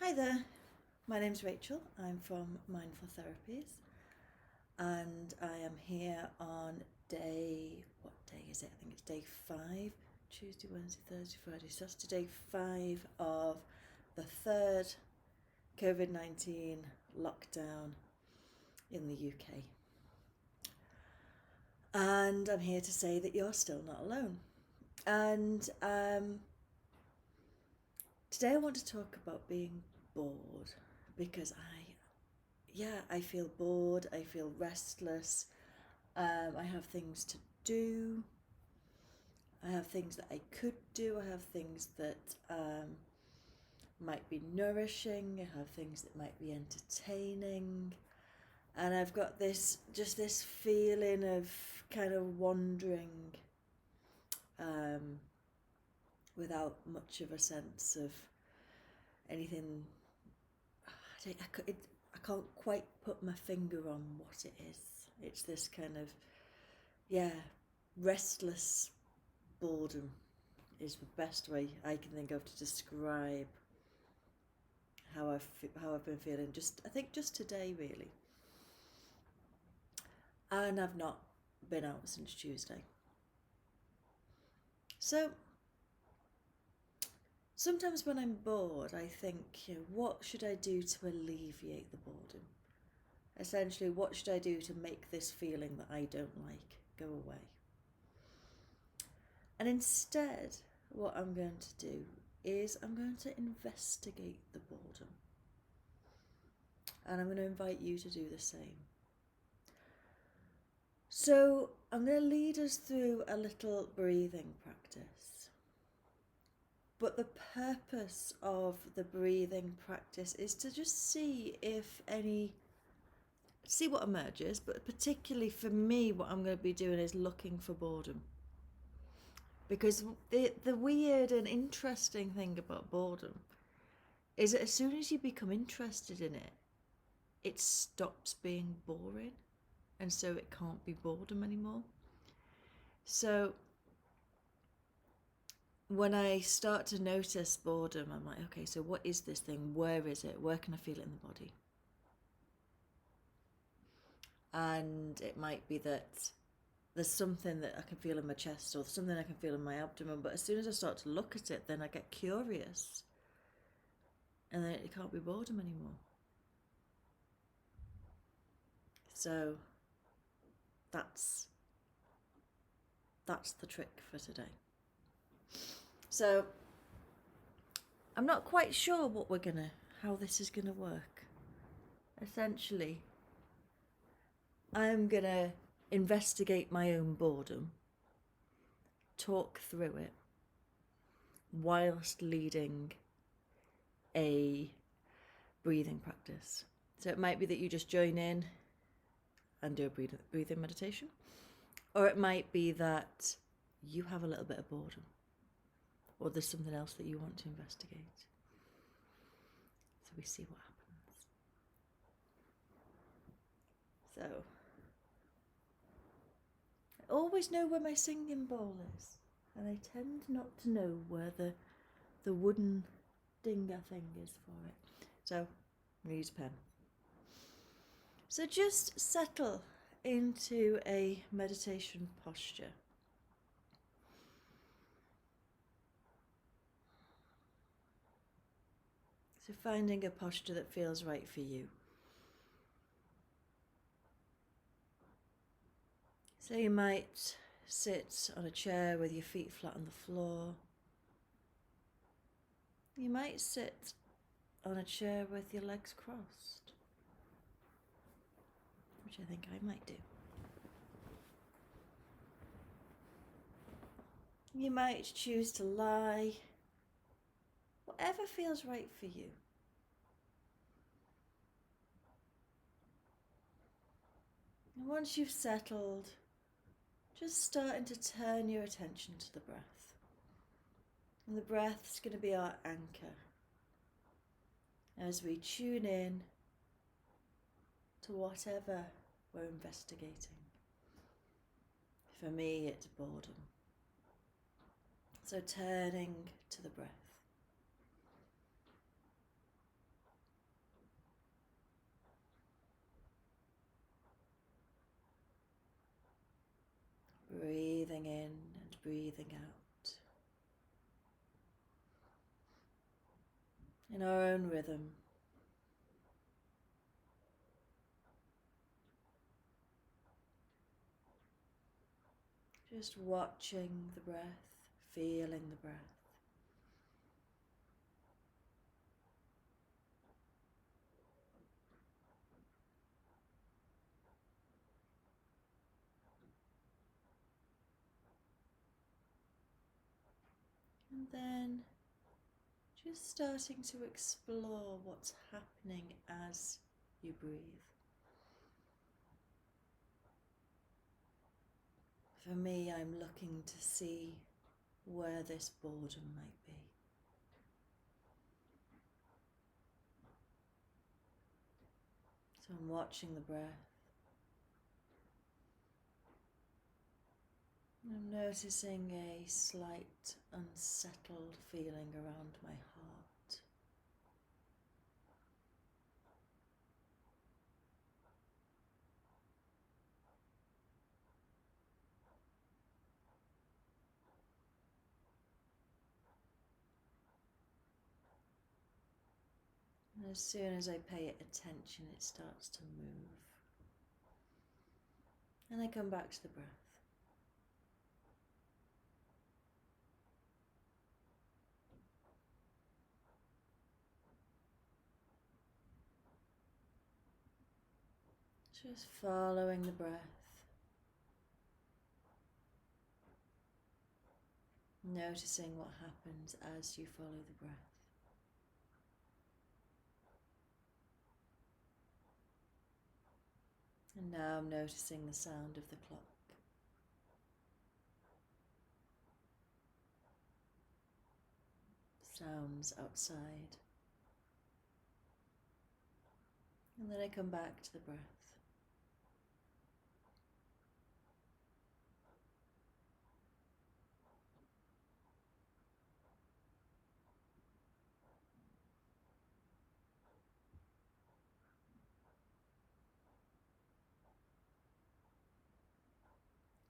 Hi there, my name's Rachel. I'm from Mindful Therapies and I am here on what day is it? I think it's day 5, Tuesday, Wednesday, Thursday, Friday. So that's day 5 of the third COVID-19 lockdown in the UK. And I'm here to say that you're still not alone. And today I want to talk about being bored because I feel bored, I feel restless, I have things to do, I have things that I could do, I have things that might be nourishing, I have things that might be entertaining, and I've got this feeling of kind of wandering without much of a sense of anything. I can't quite put my finger on what it is. It's this kind of, restless boredom is the best way I can think of to describe how I've been feeling. I think just today really, and I've not been out since Tuesday. So sometimes when I'm bored, I think, what should I do to alleviate the boredom? Essentially, what should I do to make this feeling that I don't like go away? And instead, what I'm going to do is I'm going to investigate the boredom. And I'm going to invite you to do the same. So I'm going to lead us through a little breathing practice. But the purpose of the breathing practice is to just see what emerges, but particularly for me, what I'm going to be doing is looking for boredom. Because the weird and interesting thing about boredom is that as soon as you become interested in it, it stops being boring, and so it can't be boredom anymore. So when I start to notice boredom, I'm like, okay, so what is this thing? Where is it? Where can I feel it in the body? And it might be that there's something that I can feel in my chest or something I can feel in my abdomen, but as soon as I start to look at it, then I get curious, and then it can't be boredom anymore. So that's the trick for today. So I'm not quite sure how this is gonna work. Essentially, I'm gonna investigate my own boredom, talk through it, whilst leading a breathing practice. So it might be that you just join in and do a breathing meditation, or it might be that you have a little bit of boredom, or there's something else that you want to investigate. So we see what happens. So I always know where my singing bowl is, and I tend not to know where the wooden dinger thing is for it. So I'm going to use a pen. So just settle into a meditation posture. So finding a posture that feels right for you. So you might sit on a chair with your feet flat on the floor. You might sit on a chair with your legs crossed, which I think I might do. You might choose to lie, whatever feels right for you. And once you've settled, just starting to turn your attention to the breath. And the breath's going to be our anchor as we tune in to whatever we're investigating. For me, it's boredom. So turning to the breath. breathing in and breathing out in our own rhythm. Just watching the breath, feeling the breath. And then just starting to explore what's happening as you breathe. For me, I'm looking to see where this boredom might be. So I'm watching the breath. I'm noticing a slight unsettled feeling around my heart. And as soon as I pay it attention, it starts to move. And I come back to the breath. Just following the breath. Noticing what happens as you follow the breath. And now I'm noticing the sound of the clock. Sounds outside. And then I come back to the breath.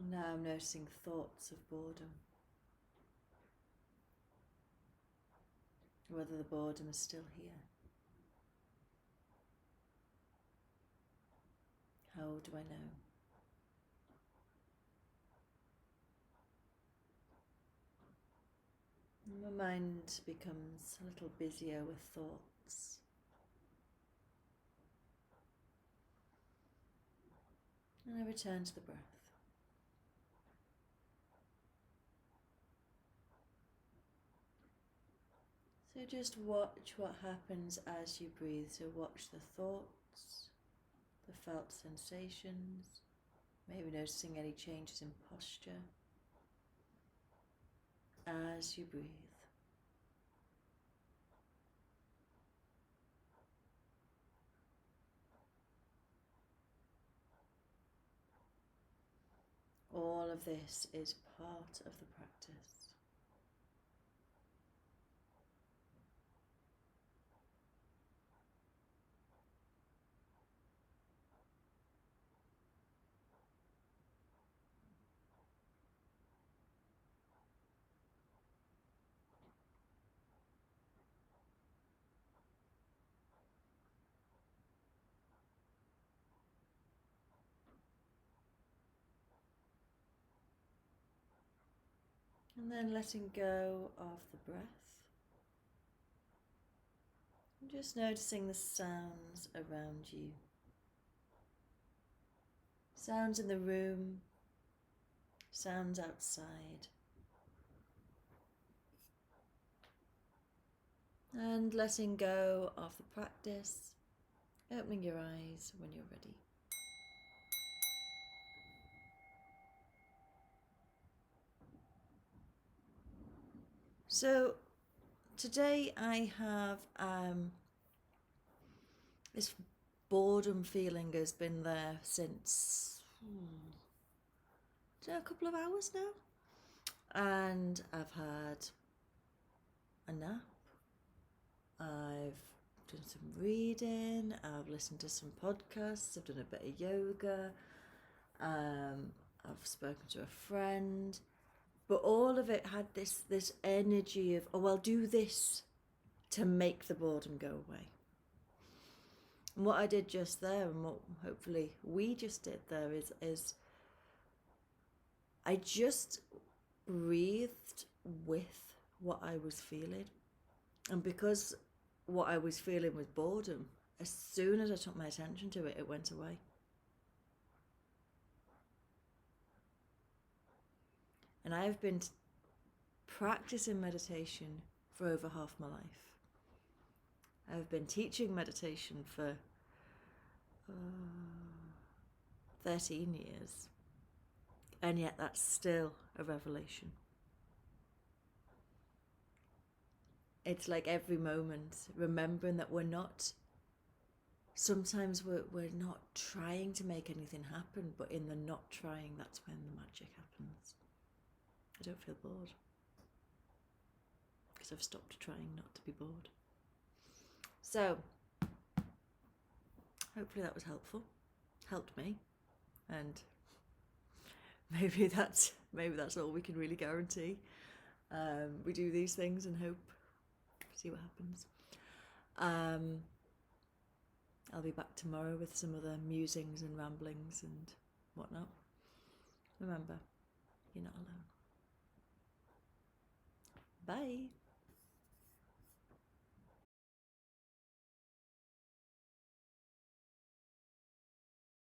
And now I'm noticing thoughts of boredom. Whether the boredom is still here. How do I know? And my mind becomes a little busier with thoughts. And I return to the breath. So just watch what happens as you breathe. So watch the thoughts, the felt sensations, maybe noticing any changes in posture as you breathe. All of this is part of the practice. And then letting go of the breath. And just noticing the sounds around you. Sounds in the room, sounds outside. And letting go of the practice, opening your eyes when you're ready. So today I have this boredom feeling has been there since a couple of hours now, and I've had a nap, I've done some reading, I've listened to some podcasts, I've done a bit of yoga, I've spoken to a friend, but all of it had this energy of, oh, I'll do this to make the boredom go away. And what I did just there, and what hopefully we just did there, is I just breathed with what I was feeling. And because what I was feeling was boredom, as soon as I took my attention to it, it went away. And I have been practicing meditation for over half my life. I've been teaching meditation for 13 years. And yet that's still a revelation. It's like every moment, remembering that sometimes we're not trying to make anything happen, but in the not trying, that's when the magic happens. I don't feel bored because I've stopped trying not to be bored. So, hopefully that was helped me, and maybe that's all we can really guarantee. We do these things and hope, see what happens. I'll be back tomorrow with some other musings and ramblings and whatnot. Remember, you're not alone. Bye.